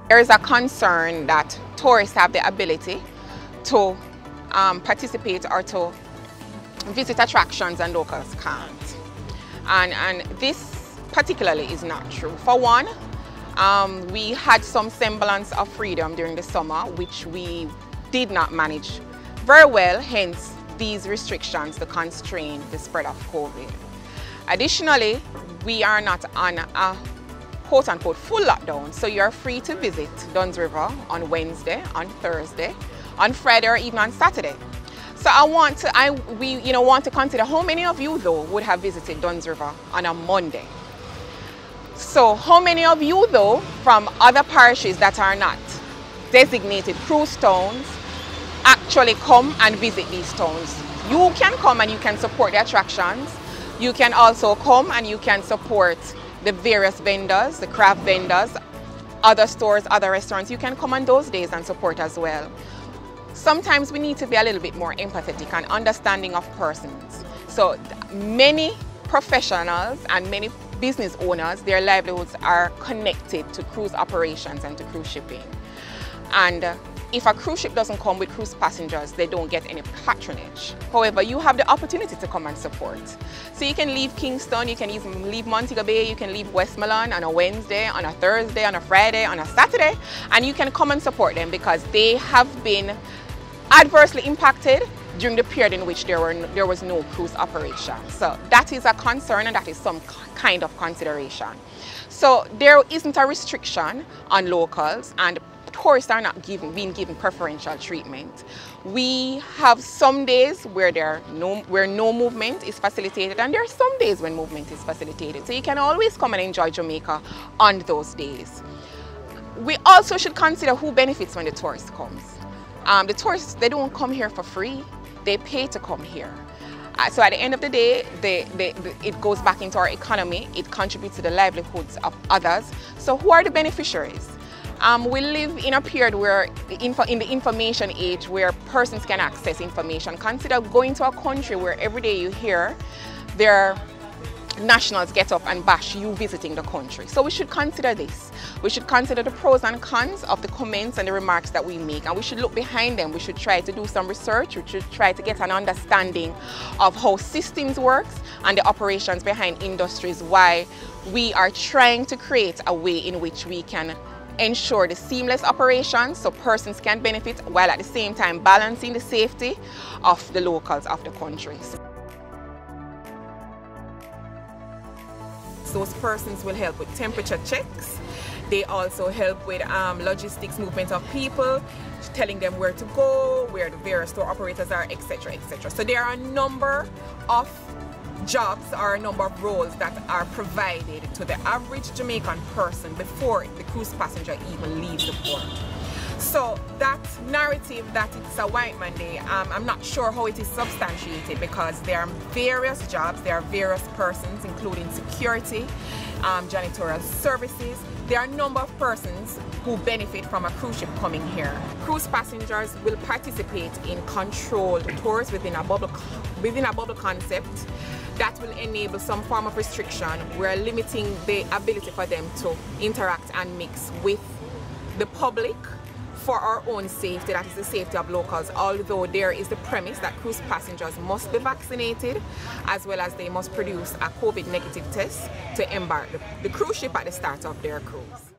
There is a concern that tourists have the ability to participate or to visit attractions and locals can't. And this particularly is not true. For one, we had some semblance of freedom during the summer, which we did not manage very well, hence these restrictions to constrain the spread of COVID. Additionally, we are not on a quote-unquote full lockdown, so you're free to visit Dunn's River on Wednesday, on Thursday, on Friday, or even on Saturday. So we want to consider how many of you though would have visited Dunn's River on a Monday. So how many of you though from other parishes that are not designated cruise towns actually come and visit these towns? You can come and you can support the attractions. You can also come and you can support the various vendors, the craft vendors, other stores, other restaurants. You can come on those days and support as well. Sometimes we need to be a little bit more empathetic and understanding of persons. So many professionals and many business owners, their livelihoods are connected to cruise operations and to cruise shipping. And if a cruise ship doesn't come with cruise passengers, they don't get any patronage. However, you have the opportunity to come and support. So you can leave Kingston, you can even leave Montego Bay, you can leave Westmoreland on a Wednesday, on a Thursday, on a Friday, on a Saturday, and you can come and support them because they have been adversely impacted during the period in which there was no cruise operation. So that is a concern and that is some kind of consideration. So there isn't a restriction on locals, and tourists are not being given preferential treatment. We have some days where no movement is facilitated, and there are some days when movement is facilitated. So you can always come and enjoy Jamaica on those days. We also should consider who benefits when the tourist comes. The tourists, they don't come here for free. They pay to come here. So at the end of the day, it goes back into our economy. It contributes to the livelihoods of others. So who are the beneficiaries? We live in a period where, in the information age, where persons can access information. Consider going to a country where every day you hear their nationals get up and bash you visiting the country. So we should consider this. We should consider the pros and cons of the comments and the remarks that we make, and we should look behind them. We should try to do some research. We should try to get an understanding of how systems works and the operations behind industries, why we are trying to create a way in which we can ensure the seamless operations so persons can benefit while at the same time balancing the safety of the locals of the countries. Those persons will help with temperature checks. They also help with logistics, movement of people, telling them where to go, where the various store operators are, etc., etc. So there are a number of jobs or a number of roles that are provided to the average Jamaican person before the cruise passenger even leaves the port. So that narrative that it's a white man day, I'm not sure how it is substantiated, because there are various jobs, there are various persons, including security, janitorial services. There are a number of persons who benefit from a cruise ship coming here. Cruise passengers will participate in controlled tours within a bubble concept that will enable some form of restriction. We're limiting the ability for them to interact and mix with the public for our own safety, that is the safety of locals, although there is the premise that cruise passengers must be vaccinated, as well as they must produce a COVID negative test to embark the cruise ship at the start of their cruise.